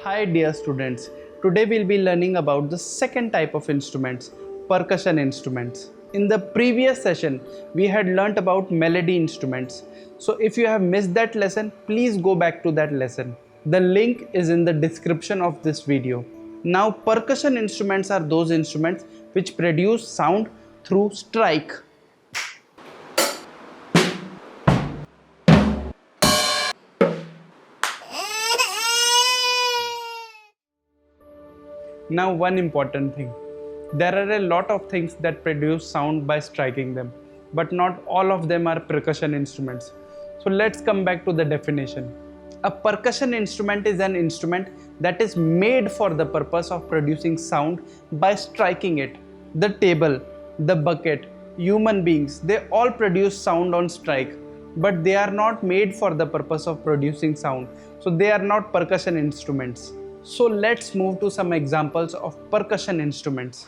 Hi dear students, today we'll be learning about the second type of instruments, percussion instruments. In the previous session, we had learnt about melody instruments. So if you have missed that lesson, please go back to that lesson. The link is in the description of this video. Now percussion instruments are those instruments which produce sound through strike. Now one important thing, there are a lot of things that produce sound by striking them, but not all of them are percussion instruments. So let's come back to the definition. A percussion instrument is an instrument that is made for the purpose of producing sound by striking it. The table, the bucket, human beings, they all produce sound on strike, but they are not made for the purpose of producing sound. So they are not percussion instruments. So let's move to some examples of percussion instruments.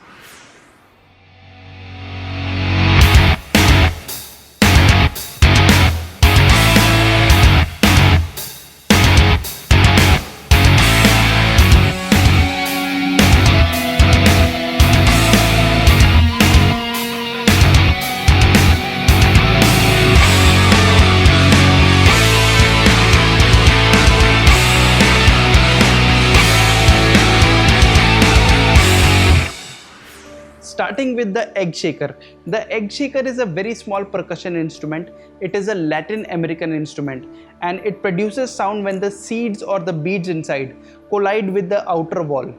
Starting with the egg shaker. The egg shaker is a very small percussion instrument. It is a Latin American instrument and it produces sound when the seeds or the beads inside collide with the outer wall.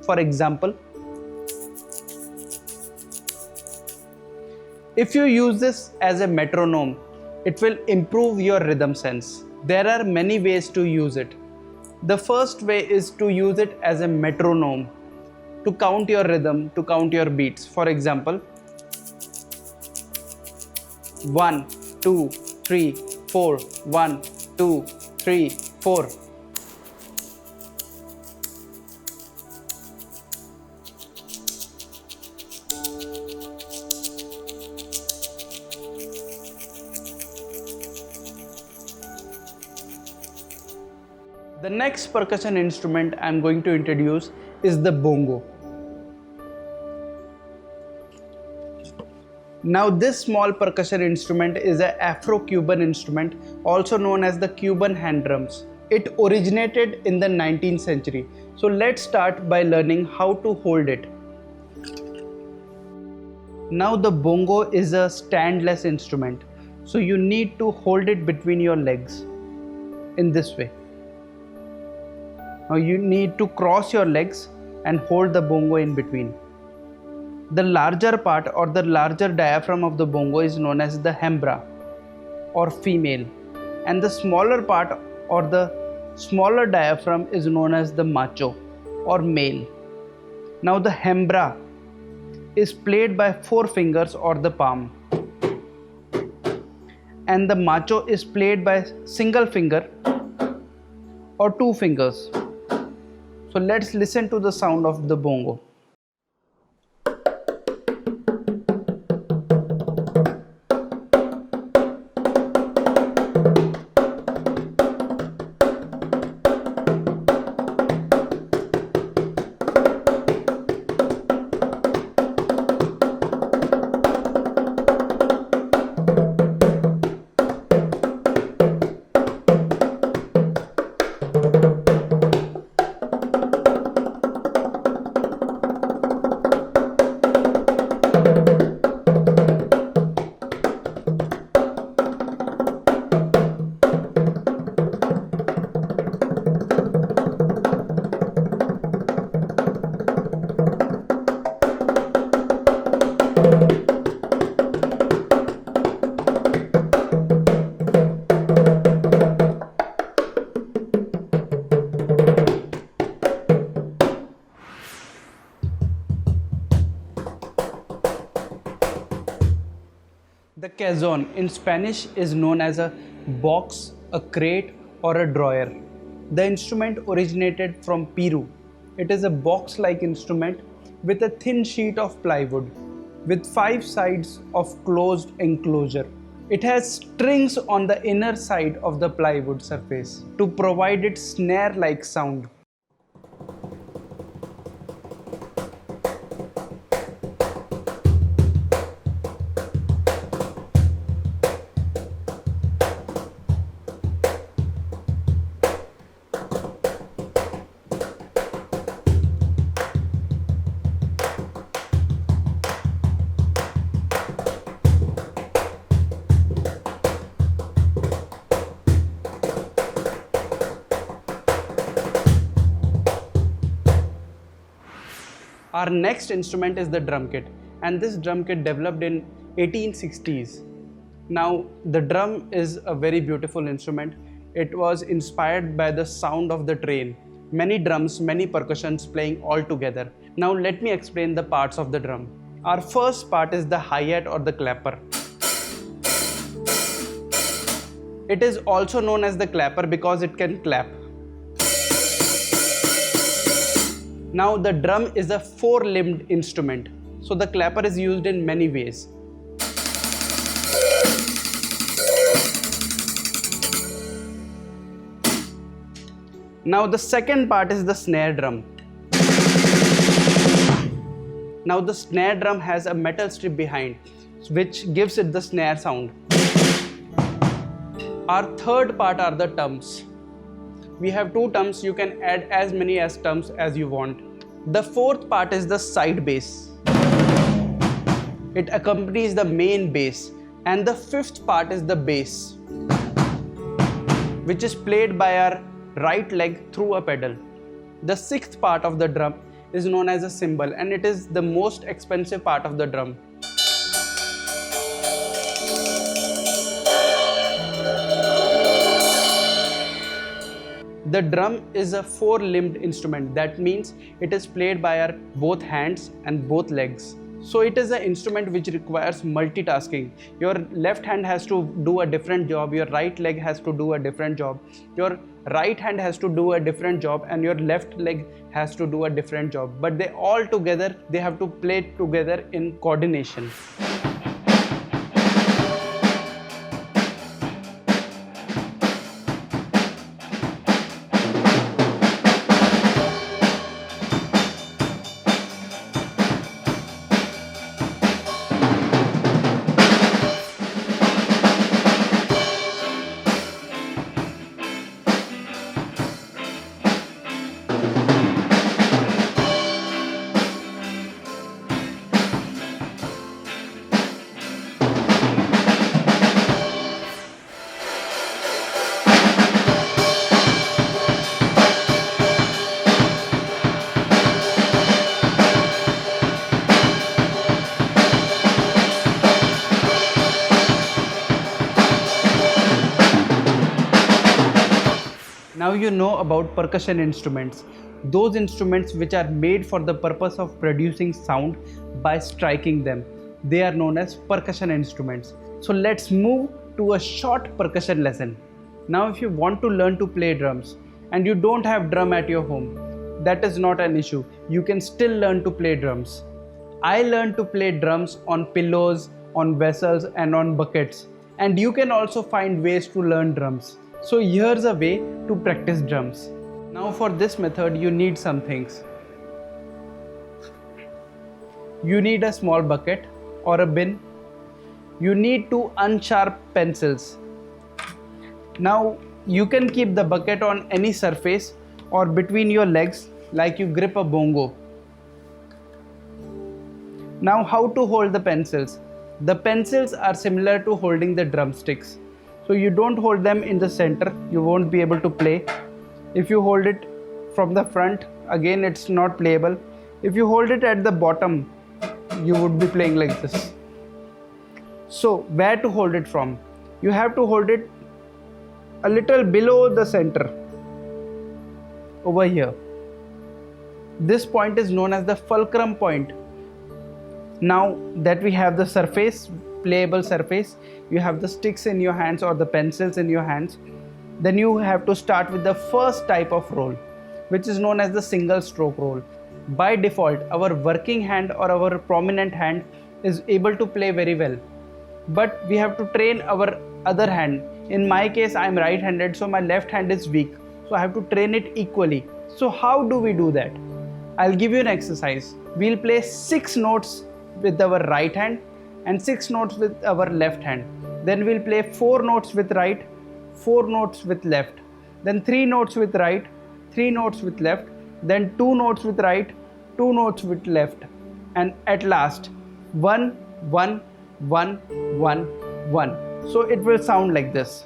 For example, if you use this as a metronome, it will improve your rhythm sense. There are many ways to use it. The first way is to use it as a metronome, to count your rhythm, to count your beats. For example, 1, 2, 3, 4, 1, 2, 3, 4. The next percussion instrument I am going to introduce is the bongo. Now this small percussion instrument is an Afro-Cuban instrument, also known as the Cuban hand drums. It originated in the 19th century. So let's start by learning how to hold it. Now the bongo is a standless instrument. So you need to hold it between your legs in this way. Now you need to cross your legs and hold the bongo in between. The larger part or the larger diaphragm of the bongo is known as the hembra or female, and the smaller part or the smaller diaphragm is known as the macho or male. Now the hembra is played by 4 fingers or the palm, and the macho is played by single finger or 2 fingers. So let's listen to the sound of the bongo. The cajon in Spanish is known as a box, a crate or a drawer. The instrument originated from Peru. It is a box-like instrument with a thin sheet of plywood with 5 sides of closed enclosure. It has strings on the inner side of the plywood surface to provide it snare-like sound. Our next instrument is the drum kit, and this drum kit developed in 1860s. Now the drum is a very beautiful instrument. It was inspired by the sound of the train. Many drums, many percussions playing all together. Now let me explain the parts of the drum. Our first part is the hi-hat or the clapper. It is also known as the clapper because it can clap. Now the drum is a four-limbed instrument, so the clapper is used in many ways. Now the second part is the snare drum. Now the snare drum has a metal strip behind, which gives it the snare sound. Our third part are the toms. We have two toms, you can add as many as toms as you want. The fourth part is the side bass. It accompanies the main bass. And the fifth part is the bass, which is played by our right leg through a pedal. The sixth part of the drum is known as a cymbal, and it is the most expensive part of the drum. The drum is a four-limbed instrument. That means it is played by our both hands and both legs. So it is an instrument which requires multitasking. Your left hand has to do a different job, your right leg has to do a different job, your right hand has to do a different job, and your left leg has to do a different job. But they all together, they have to play together in coordination. Now you know about percussion instruments, those instruments which are made for the purpose of producing sound by striking them. They are known as percussion instruments. So let's move to a short percussion lesson. Now if you want to learn to play drums and you don't have drum at your home, that is not an issue. You can still learn to play drums. I learned to play drums on pillows, on vessels and on buckets. And you can also find ways to learn drums. So here's a way to practice drums. Now for this method you need some things. You need a small bucket or a bin. You need two unsharp pencils. Now you can keep the bucket on any surface or between your legs like you grip a bongo. Now how to hold the pencils? The pencils are similar to holding the drumsticks. So you don't hold them in the center, you won't be able to play. If you hold it from the front, again it's not playable. If you hold it at the bottom, you would be playing like this. So where to hold it from? You have to hold it a little below the center, over here. This point is known as the fulcrum point. Now that we have the surface, playable surface, you have the sticks in your hands or the pencils in your hands, then you have to start with the first type of roll, which is known as the single stroke roll. By default, our working hand or our prominent hand is able to play very well, but we have to train our other hand. In my case, I am right-handed, so my left hand is weak, so I have to train it equally. So how do we do that? I'll give you an exercise. We'll play 6 notes with our right hand and 6 notes with our left hand. Then we'll play 4 notes with right, 4 notes with left, then 3 notes with right, 3 notes with left, then 2 notes with right, 2 notes with left, and at last 1, 1, 1, 1, 1. So it will sound like this.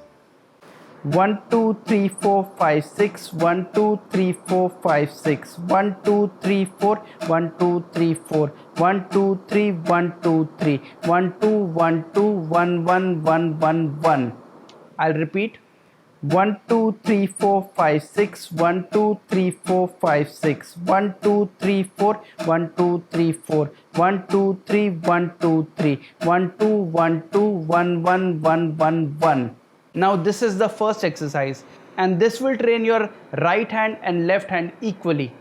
1 2 3 4 5 6 1 2 3 4 5 6 1 2 3 4 1 2 3 4 1 2 3 1 2 3 1 2 1 2 1 1 1 1 1. I'll repeat. 1 2 3 4 5 6 1 2 3 4 5 6 1 2 3 4 1 2 3 4 1 2 3 1 2 3 1 2 1 2 1 1 1 1 1. Now this is the first exercise, and this will train your right hand and left hand equally.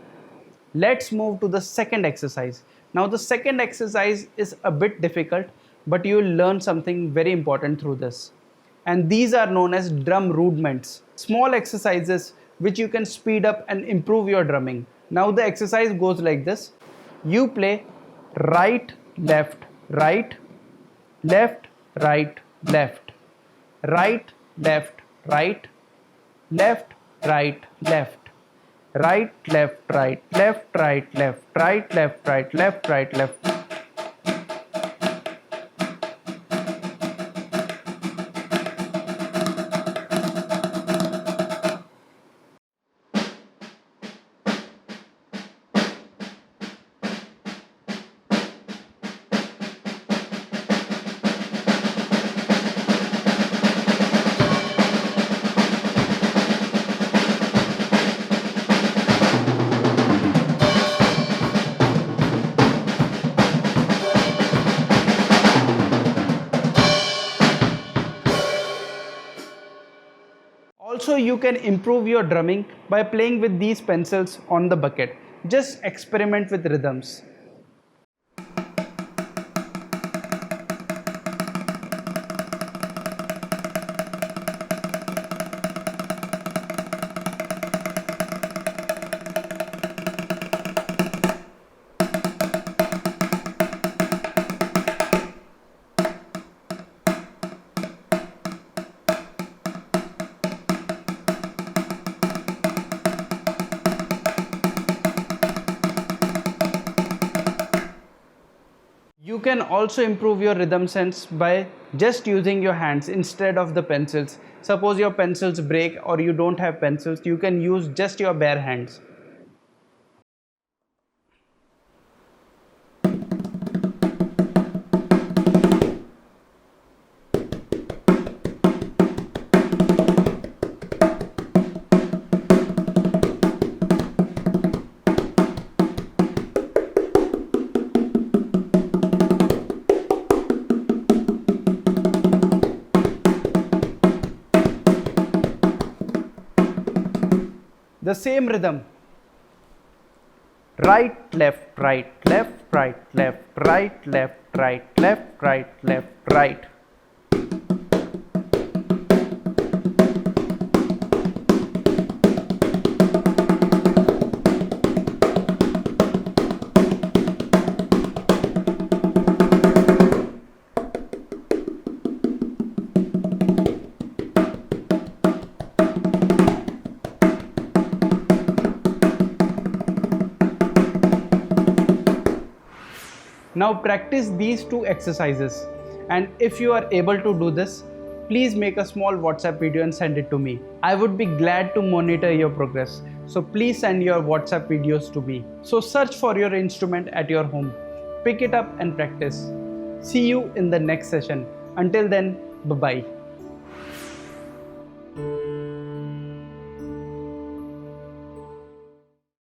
Let's move to the second exercise. Now the second exercise is a bit difficult, but you will learn something very important through this. And these are known as drum rudiments, small exercises which you can speed up and improve your drumming. Now the exercise goes like this. You play right, left, right, left, right, left, right, left, right, left, right, left, right, left, right, left, right, left, right, left, right, left, right, left. Also, you can improve your drumming by playing with these pencils on the bucket. Just experiment with rhythms. You can also improve your rhythm sense by just using your hands instead of the pencils. Suppose your pencils break or you don't have pencils, you can use just your bare hands. The same rhythm. Right, left, right, left, right, left, right, left, right, left, right, left, right. Now practice these two exercises, and if you are able to do this, please make a small WhatsApp video and send it to me. I would be glad to monitor your progress. So please send your WhatsApp videos to me. So search for your instrument at your home, pick it up and practice. See you in the next session. Until then, bye-bye.